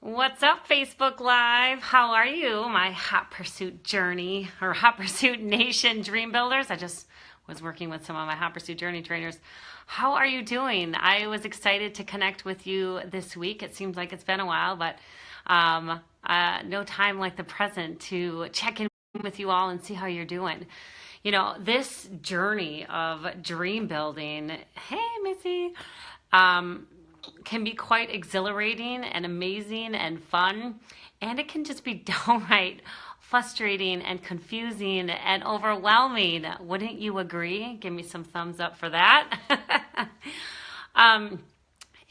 What's up, Facebook Live? How are you, my Hot Pursuit Journey or Hot Pursuit Nation Dream Builders? I just was working with some of my Hot Pursuit Journey trainers. How are you doing? I was excited to connect with you this week. It seems like it's been a while, but no time like the present to check in with you all and see how you're doing. You know, this journey of dream building, hey, Missy, can be quite exhilarating and amazing and fun, and it can just be downright frustrating and confusing and overwhelming. Wouldn't you agree? Give me some thumbs up for that.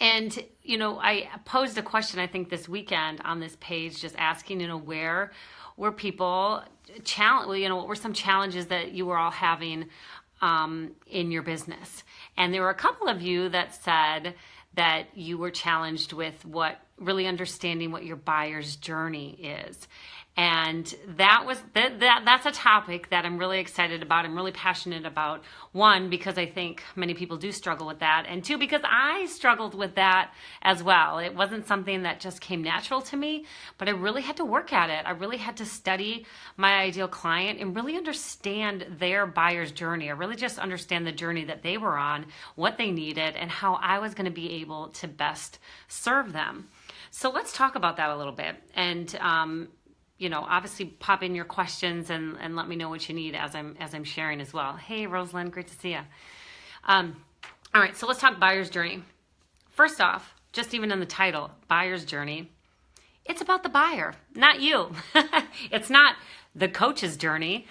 And, you know, I posed a question, I think, this weekend on this page, just asking, you know, where were people what were some challenges that you were all having in your business? And there were a couple of you that said that you were challenged with really understanding what your buyer's journey is. And that's a topic that I'm really excited about. I'm really passionate about. One, because I think many people do struggle with that. And two, because I struggled with that as well. It wasn't something that just came natural to me, but I really had to work at it. I really had to study my ideal client and really understand their buyer's journey. I really just understand the journey that they were on, what they needed, and how I was going to be able to best serve them. So let's talk about that a little bit. And you know, obviously pop in your questions and let me know what you need as I'm sharing as well. Hey, Rosalind, great to see you. All right, so let's talk buyer's journey. First off, just even in the title, buyer's journey, it's about the buyer, not you. It's not the coach's journey,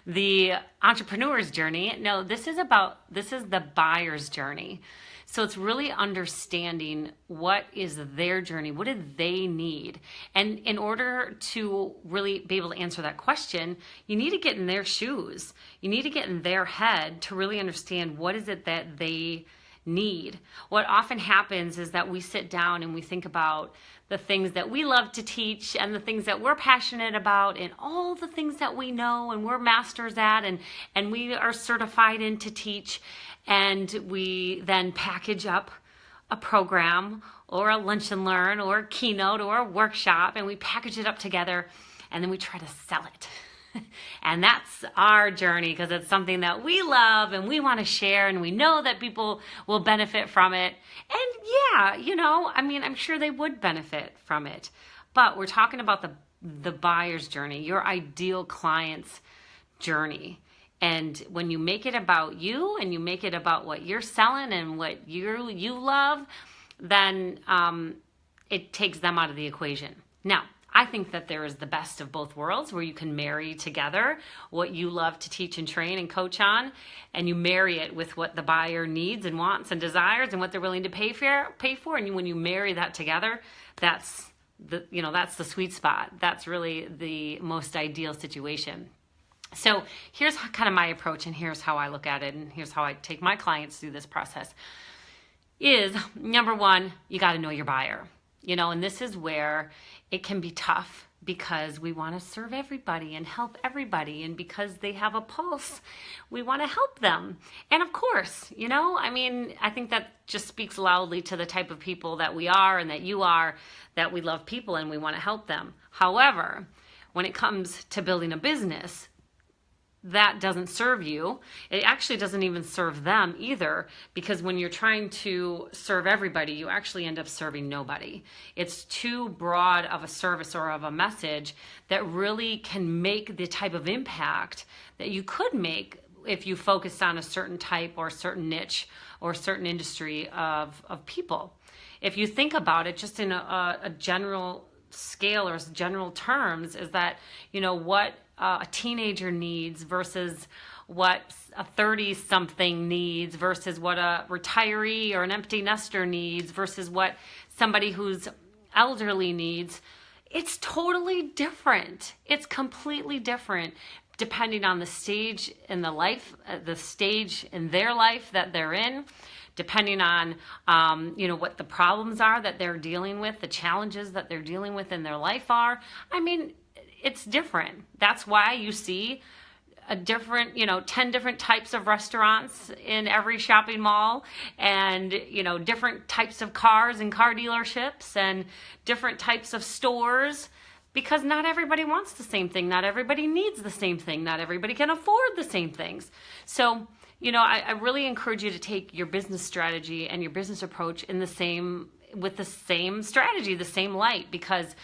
the entrepreneur's journey. No, this is the buyer's journey. So it's really understanding what is their journey, what do they need? And in order to really be able to answer that question, you need to get in their shoes. You need to get in their head to really understand what is it that they need. What often happens is that we sit down and we think about the things that we love to teach and the things that we're passionate about and all the things that we know and we're masters at and we are certified in to teach. And we then package up a program or a lunch and learn or a keynote or a workshop, and we package it up together and then we try to sell it. And that's our journey because it's something that we love and we want to share and we know that people will benefit from it. And yeah, you know, I mean, I'm sure they would benefit from it. But we're talking about the buyer's journey, your ideal client's journey. And when you make it about you and you make it about what you're selling and what you love, then it takes them out of the equation. Now, I think that there is the best of both worlds where you can marry together what you love to teach and train and coach on, and you marry it with what the buyer needs and wants and desires and what they're willing to pay for. And when you marry that together, that's the sweet spot. That's really the most ideal situation. So here's kind of my approach, and here's how I look at it, and here's how I take my clients through this process. Is number one, you got to know your buyer. You know, and this is where it can be tough because we want to serve everybody and help everybody, and because they have a pulse, we want to help them. And of course, you know, I mean, I think that just speaks loudly to the type of people that we are and that you are, that we love people and we want to help them. However, when it comes to building a business, that doesn't serve you. It actually doesn't even serve them either, because when you're trying to serve everybody, you actually end up serving nobody. It's too broad of a service or of a message that really can make the type of impact that you could make if you focused on a certain type or a certain niche or a certain industry of people. If you think about it just in a general scale or general terms, is that, you know, what a teenager needs versus what a 30-something needs versus what a retiree or an empty nester needs versus what somebody who's elderly needs. It's totally different. It's completely different depending on the stage in the stage in their life that they're in, depending on, what the problems are that they're dealing with, the challenges that they're dealing with in their life are. I mean, it's different. That's why you see a different, 10 different types of restaurants in every shopping mall, and, different types of cars and car dealerships and different types of stores, because not everybody wants the same thing. Not everybody needs the same thing. Not everybody can afford the same things. So, I really encourage you to take your business strategy and your business approach with the same strategy, the same light, because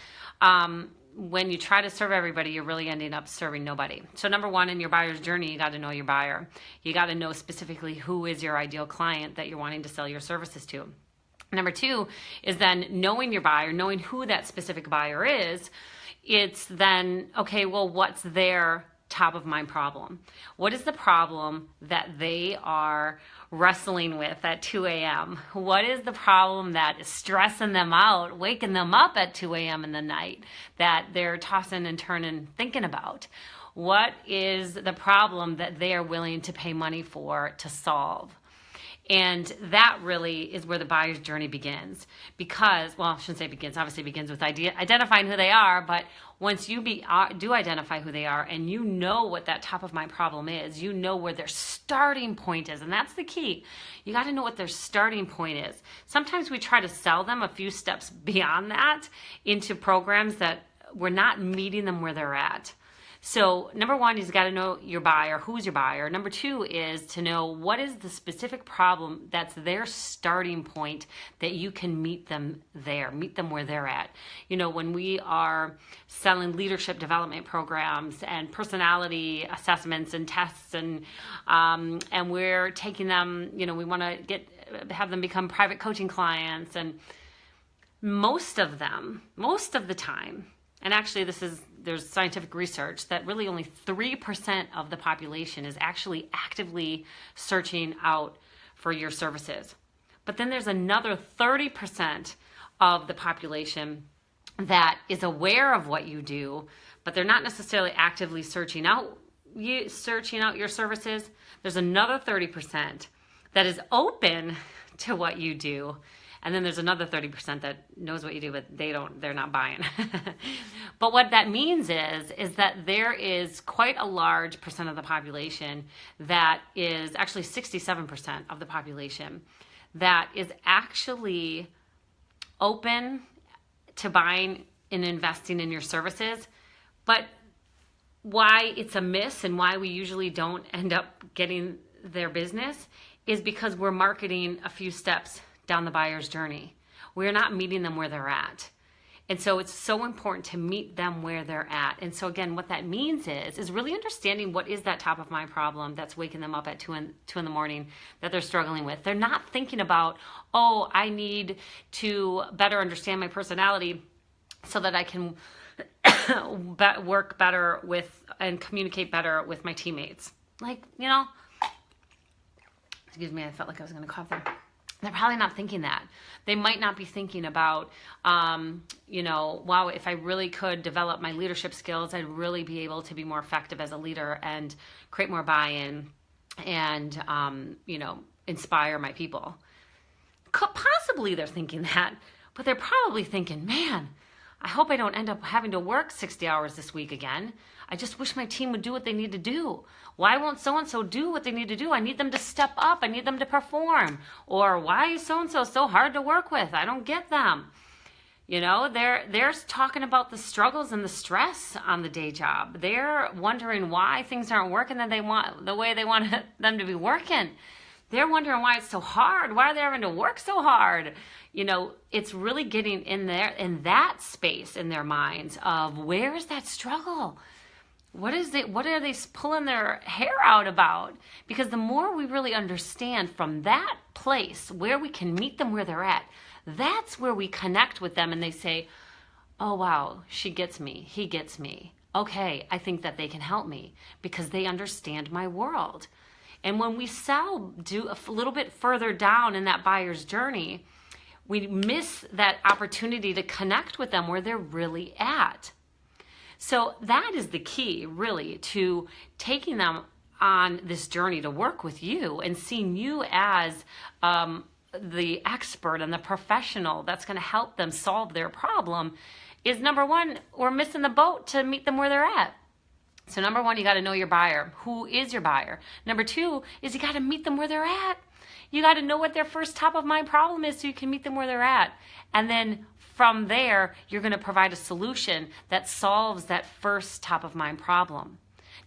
when you try to serve everybody, you're really ending up serving nobody. So number one, in your buyer's journey, you got to know your buyer. You got to know specifically who is your ideal client that you're wanting to sell your services to. Number two is then knowing your buyer, knowing who that specific buyer is. It's then, okay, well, what's their top of mind problem? What is the problem that they are wrestling with at 2 a.m.? What is the problem that is stressing them out, waking them up at 2 a.m. in the night, that they're tossing and turning thinking about? What is the problem that they are willing to pay money for to solve? And that really is where the buyer's journey begins. Because, well, I shouldn't say begins, obviously it begins with identifying who they are, but once you do identify who they are and you know what that top of mind problem is, you know where their starting point is, and that's the key. You got to know what their starting point is. Sometimes we try to sell them a few steps beyond that into programs that we're not meeting them where they're at. So number one, you've got to know your buyer. Who's your buyer? Number two is to know what is the specific problem that's their starting point that you can meet them there, meet them where they're at. When we are selling leadership development programs and personality assessments and tests, and we're taking them, we want to have them become private coaching clients, and most of the time, and actually there's scientific research that really only 3% of the population is actually actively searching out for your services. But then there's another 30% of the population that is aware of what you do, but they're not necessarily actively searching out your services. There's another 30% that is open to what you do. And then there's another 30% that knows what you do, but they're not buying. But what that means is that there is quite a large percent of the population that is actually 67% of the population that is actually open to buying and investing in your services. But why it's a miss and why we usually don't end up getting their business is because we're marketing a few steps down the buyer's journey. We're not meeting them where they're at. And so it's so important to meet them where they're at. And so again, what that means is really understanding what is that top of mind problem that's waking them up at 2 in the morning that they're struggling with. They're not thinking about, oh, I need to better understand my personality so that I can work better with and communicate better with my teammates. Excuse me, I felt like I was going to cough there. They're probably not thinking that. They might not be thinking about, wow, if I really could develop my leadership skills, I'd really be able to be more effective as a leader and create more buy-in and, inspire my people. Possibly they're thinking that, but they're probably thinking, man, I hope I don't end up having to work 60 hours this week again. I just wish my team would do what they need to do. Why won't so-and-so do what they need to do? I need them to step up. I need them to perform. Or why is so-and-so so hard to work with? I don't get them. They're talking about the struggles and the stress on the day job. They're wondering why things aren't working the way they want them to be working. They're wondering why it's so hard. Why are they having to work so hard? It's really getting in there, in that space in their minds of where is that struggle? What are they pulling their hair out about? Because the more we really understand from that place where we can meet them where they're at, that's where we connect with them and they say, oh, wow, she gets me. He gets me. Okay, I think that they can help me because they understand my world. And when we do a little bit further down in that buyer's journey, we miss that opportunity to connect with them where they're really at. So that is the key, really, to taking them on this journey to work with you and seeing you as the expert and the professional that's going to help them solve their problem is number one, we're missing the boat to meet them where they're at. So number one, you got to know your buyer. Who is your buyer? Number two is you got to meet them where they're at. You got to know what their first top of mind problem is so you can meet them where they're at. And then from there, you're going to provide a solution that solves that first top of mind problem.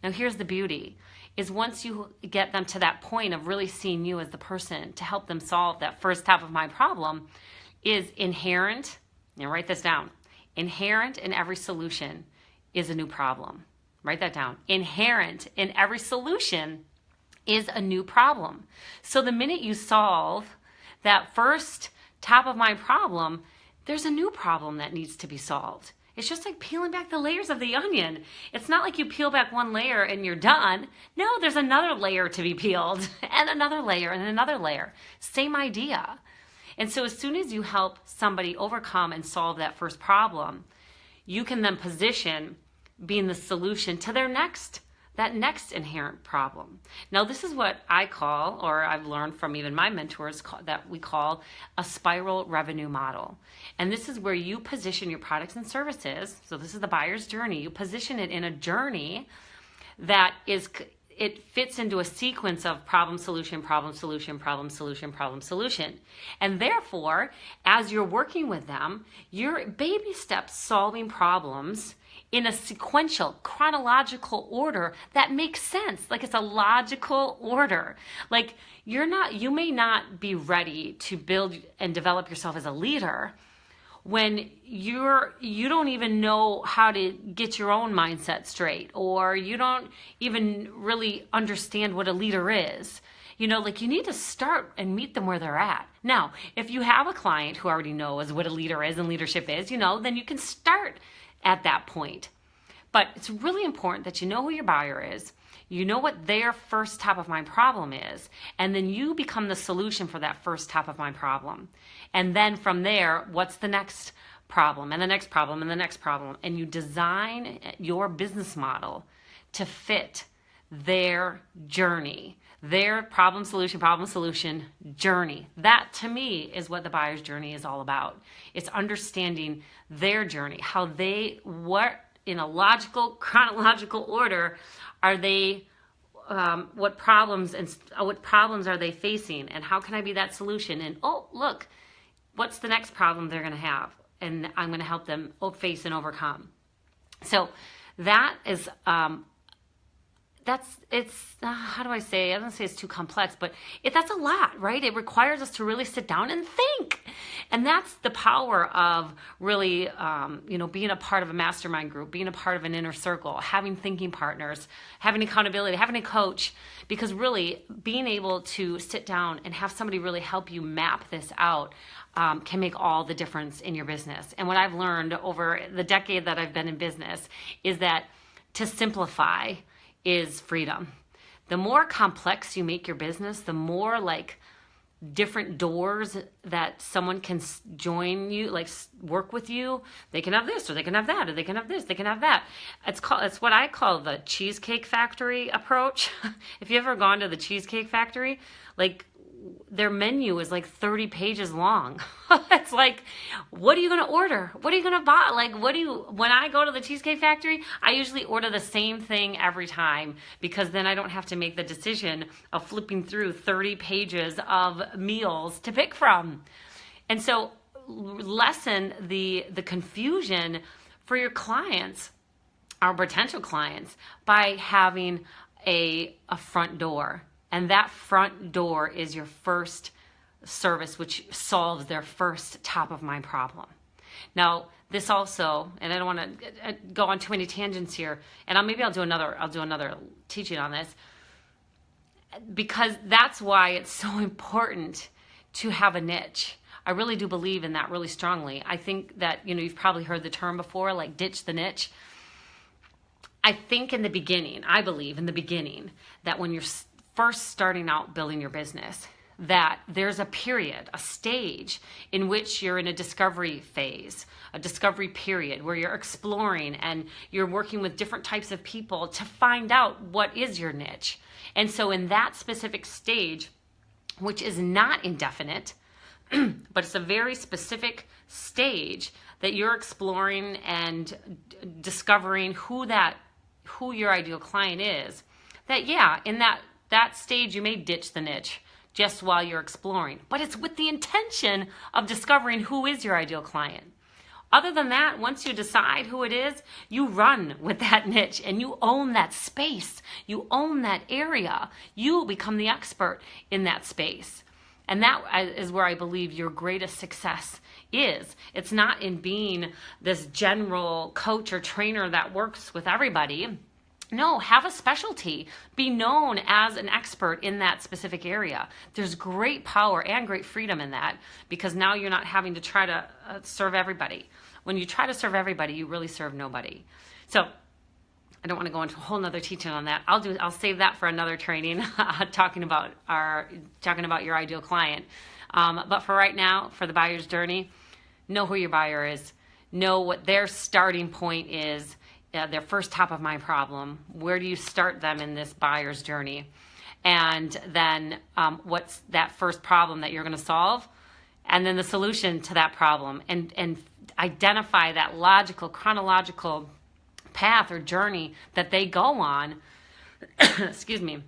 Now here's the beauty, is once you get them to that point of really seeing you as the person to help them solve that first top of mind problem, is inherent, now write this down, inherent in every solution is a new problem. Write that down. Inherent in every solution is a new problem. So the minute you solve that first top of mind problem, there's a new problem that needs to be solved. It's just like peeling back the layers of the onion. It's not like you peel back one layer and you're done. No, there's another layer to be peeled and another layer and another layer. Same idea. And so as soon as you help somebody overcome and solve that first problem, you can then position being the solution to that next inherent problem. Now, this is what I call, or I've learned from even my mentors, that we call a spiral revenue model. And this is where you position your products and services. So this is the buyer's journey. You position it in a journey that it fits into a sequence of problem, solution, problem, solution, problem, solution, problem, solution. And therefore, as you're working with them, you're baby steps solving problems in a sequential, chronological order that makes sense. Like it's a logical order. Like you may not be ready to build and develop yourself as a leader when you don't even know how to get your own mindset straight, or you don't even really understand what a leader is. Like you need to start and meet them where they're at. Now, if you have a client who already knows what a leader is and leadership is, then you can start at that point. But it's really important that you know who your buyer is, you know what their first top of mind problem is, and then you become the solution for that first top of mind problem. And then from there, what's the next problem and the next problem and the next problem? And you design your business model to fit their journey, their problem solution journey. That to me is what the buyer's journey is all about. It's understanding their journey, what in a logical, chronological order are they, what problems are they facing, and how can I be that solution? And oh, look, what's the next problem they're going to have? And I'm going to help them face and overcome. So that is, how do I say? I don't say it's too complex, but that's a lot, right? It requires us to really sit down and think. And that's the power of really, being a part of a mastermind group, being a part of an inner circle, having thinking partners, having accountability, having a coach, because really being able to sit down and have somebody really help you map this out can make all the difference in your business. And what I've learned over the decade that I've been in business is that to simplify is freedom. The more complex you make your business, the more like different doors that someone can join you, like work with you. They can have this, or they can have that, or they can have this, they can have that. It's what I call the Cheesecake Factory approach. If you've ever gone to the Cheesecake Factory, like their menu is like 30 pages long. It's like, what are you going to order? What are you going to buy? Like, when I go to the Cheesecake Factory, I usually order the same thing every time, because then I don't have to make the decision of flipping through 30 pages of meals to pick from. And so lessen the confusion for your clients, our potential clients, by having a front door. And that front door is your first service, which solves their first top of mind problem. Now, this also, and I don't want to go on too many tangents here, and I'll do another teaching on this, because that's why it's so important to have a niche. I really do believe in that really strongly. I think that, you've probably heard the term before, like ditch the niche. I believe in the beginning, that when you're first starting out building your business, that there's a stage in which you're in a discovery phase, a discovery period where you're exploring and you're working with different types of people to find out what is your niche. And so in that specific stage, which is not indefinite, but it's a very specific stage that you're exploring and discovering who that who your ideal client is, that yeah, in that stage you may ditch the niche just while you're exploring, but it's with the intention of discovering who is your ideal client. Other than that, once you decide who it is, you run with that niche and you own that space. You own that area. You become the expert in that space. And that is where I believe your greatest success is. It's not in being this general coach or trainer that works with everybody. No, have a specialty. Be known as an expert in that specific area. There's great power and great freedom in that, because now you're not having to try to serve everybody. When you try to serve everybody, you really serve nobody. So I don't want to go into a whole nother teaching on that. I'll save that for another training, talking about your ideal client. But for right now, for the buyer's journey, know who your buyer is. Know what their starting point is. Their first top of mind problem. Where do you start them in this buyer's journey? And then what's that first problem that you're going to solve? And then the solution to that problem. And identify that logical, chronological path or journey that they go on, excuse me,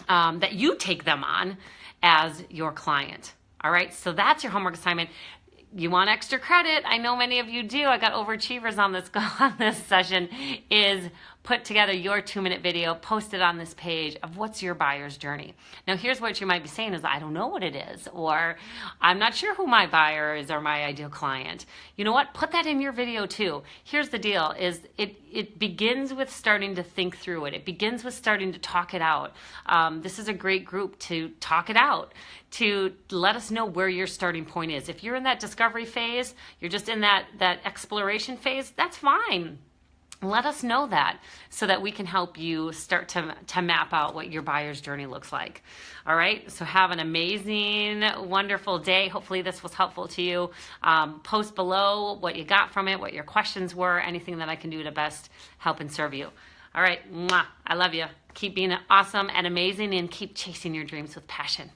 that you take them on as your client. All right, so that's your homework assignment. You want extra credit? I know many of you do. I got overachievers on this session. Is put together your 2-minute video, post it on this page of what's your buyer's journey. Now, here's what you might be saying is, I don't know what it is, or I'm not sure who my buyer is or my ideal client. You know what? Put that in your video too. Here's the deal is it begins with starting to think through it. It begins with starting to talk it out. This is a great group to talk it out, to let us know where your starting point is. If you're in that discovery phase, you're just in that exploration phase, that's fine. Let us know that so that we can help you start to map out what your buyer's journey looks like. All right, so have an amazing, wonderful day. Hopefully this was helpful to you. Post below what you got from it, what your questions were, anything that I can do to best help and serve you. All right, mwah, I love you. Keep being awesome and amazing, and keep chasing your dreams with passion.